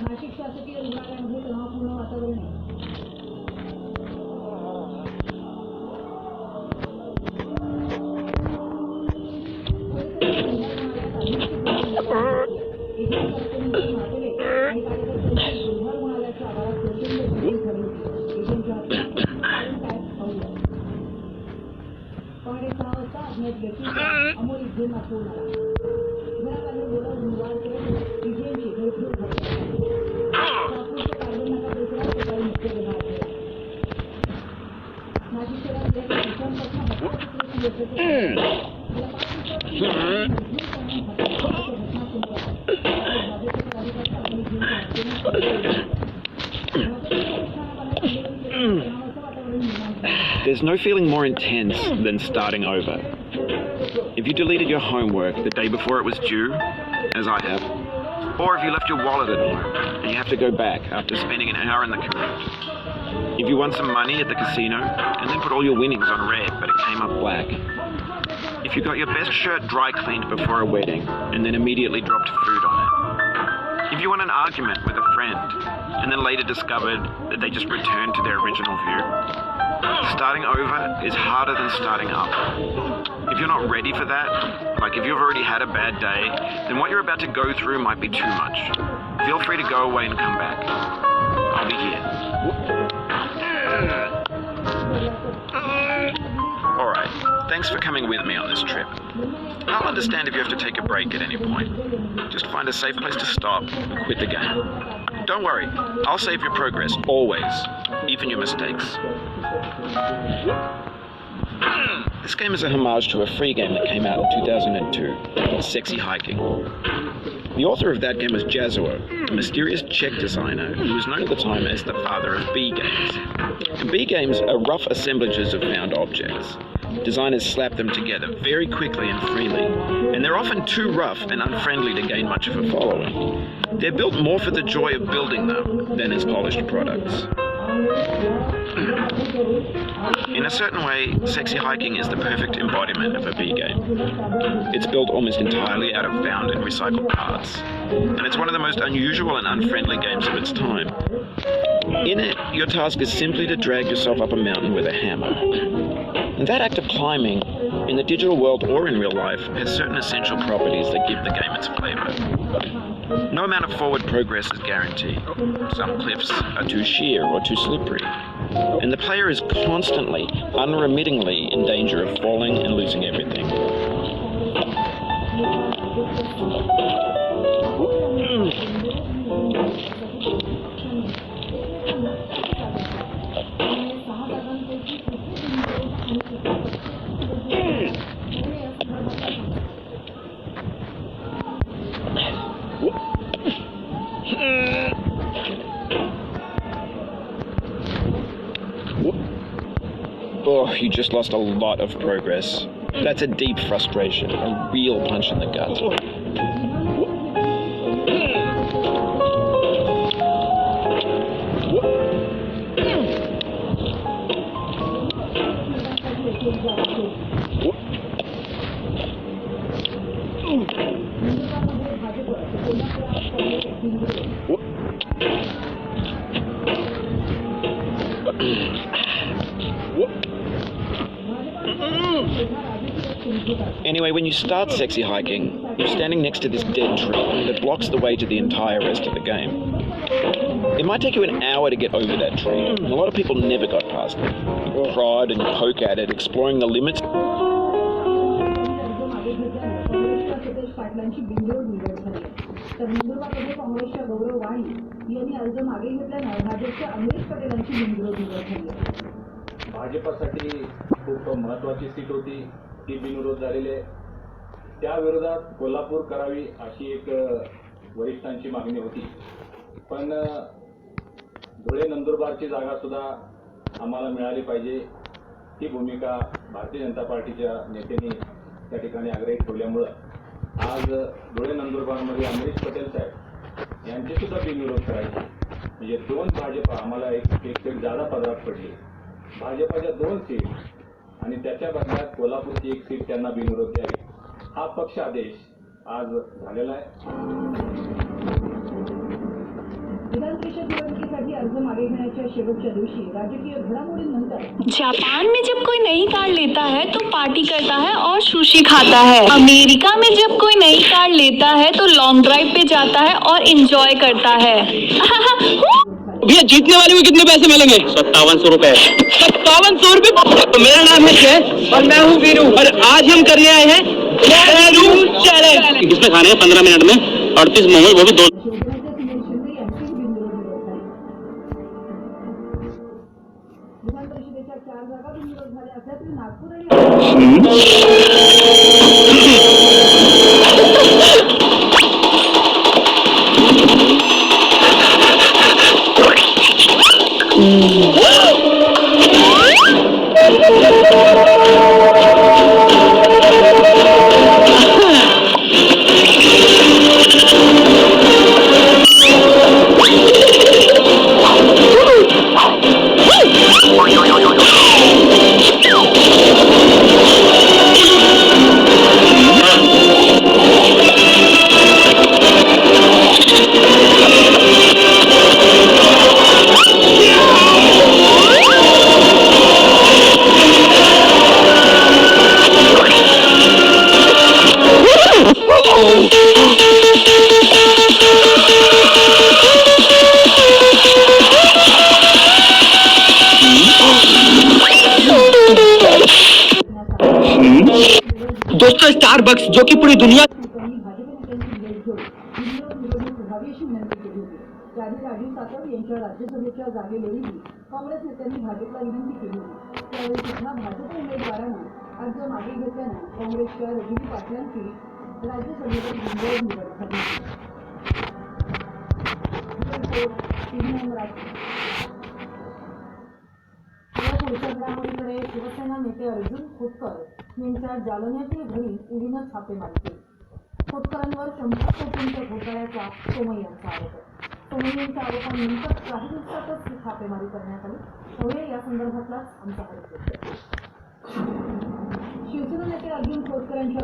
नाशिक शासकीय रुग्णालयामध्ये तणावपूर्ण वातावरण आहे. There's no feeling more intense than starting over. If you deleted your homework the day before it was due, as I have, or if you left your wallet at home and you have to go back after spending an hour in the commute. If you won some money at the casino and then put all your winnings on red but it came up black. If you got your best shirt dry cleaned before a wedding and then immediately dropped food on it. If you won an argument with a friend and then later discovered that they just returned to their original view. Starting over is harder than starting up. If you're not ready for that, like if you've already had a bad day, then what you're about to go through might be too much. Feel free to go away and come back. I'll be here. Alright, thanks for coming with me on this trip. I'll understand if you have to take a break at any point. Just find a safe place to stop and quit the game. Don't worry, I'll save your progress, always, even your mistakes. This game is a homage to a free game that came out in 2002, called Sexy Hiking. The author of that game was Jazuo, a mysterious Czech designer who was known at the time as the father of B games. And B games are rough assemblages of found objects. Designers slap them together very quickly and freely, and they're often too rough and unfriendly to gain much of a following. They're built more for the joy of building them than as polished products. In a certain way, Sexy Hiking is the perfect embodiment of a B game. It's built almost entirely out of found and recycled parts, and it's one of the most unusual and unfriendly games of its time. In it, your task is simply to drag yourself up a mountain with a hammer. And that act of climbing, in the digital world or in real life, has certain essential properties that give the game its flavor. No amount of forward progress is guaranteed. Some cliffs are too sheer or too slippery. And the player is constantly, unremittingly in danger of falling and losing everything. Oh, you just lost a lot of progress. That's a deep frustration, a real punch in the gut. Anyway, when you start Sexy Hiking, you're standing next to this dead tree that blocks the way to the entire rest of the game. It might take you an hour to get over that tree, and a lot of people never got past it. You prod and poke at it, exploring the limits. भाजपासाठी खूप महत्त्वाची seat होती, ती बिनविरोध झालेली आहे. त्या विरोधात कोल्हापूर करावी अशी एक वरिष्ठांची मागणी होती. पण धुळे नंदुरबारची जागा सुद्धा आम्हाला मिळाली पाहिजे, ही भूमिका भारतीय जनता पार्टीच्या नेत्यांनी त्या ठिकाणी आग्रही ठेवल्यामुळं आज धुळे नंदुरबारमध्ये अमरीश पटेल साहेब यांची सुद्धा बिनविरोध करायची. म्हणजे दोन भाजपा आम्हाला एक सीट जादा पदरात पडली. भाजपाच्या 2 सीट आणि त्याच्या बदल्यात कोल्हापूरची 1 सीट त्यांना बिनविरोध द्यावी, हा पक्ष आदेश आज झालेला आहे. विधान परिषद निवडणुकीसाठी अर्ज मागे घेण्याच्या शेवटच्या दिवशी राजकीय घडामोडींनंतर जापान में जब कोई नई कार लेता है तो पार्टी करता है और सुशी खाता है। अमेरिका में जब कोई नई कार लेता है तो लॉन्ग ड्राइव पे जाता है और एंजॉय करता है। भैया जीतने वाले को कितने पैसे मिलेंगे? 5700 रुपए। 5700 रुपए? तो मेरा नाम है जय और मैं हूँ वीरू और आज हम करने आए हैं चैलेंज। किसमें खाने हैं 15 मिनट में 38 मोमोज, वो भी 2। शिवसेनेचे सुनील शिंदे यांचेही बिनविरोध विरोध आहे. विधान परिषदेच्या 4 जागा बिनविरोध झाल्या असल्या तरी नागपूर आणि दोस्तों स्टारबक्स जो कि पूरी दुनिया त्यांनी भाजप नेत्यांची भेट घेऊन बिनविरोध निवडणूक व्हावी अशी विनंती केली होती. त्याआधी राजीव सातव यांच्या राज्यसभेच्या जागेवरही काँग्रेस नेत्यांनी भाजपला विनंती केली होती. त्यावेळी सुद्धा भाजप उमेदवारानं अर्ज मागे घेतल्यानं काँग्रेसच्या रजनी पाटलांची राज्यसभेवर बिनविरोध निवड झाली. या पुढच्या घडामोडीकडे शिवसेना नेते अर्जुन खोतकर यांच्या जालन्यातील घरी ईडीनं छापेमारी केली. खोतकरांवर 100 कोटींच्या घोटाळ्याचा सोमय्या यांचा आरोप आहे. सोमय्या यांच्या आरोपानंतर काही दिवसातच ही छापेमारी करण्यात आली. त्यामुळे या संदर्भातला आमचा हा रिपोर्ट. शिवसेना नेते अर्जुन खोतकर यांच्या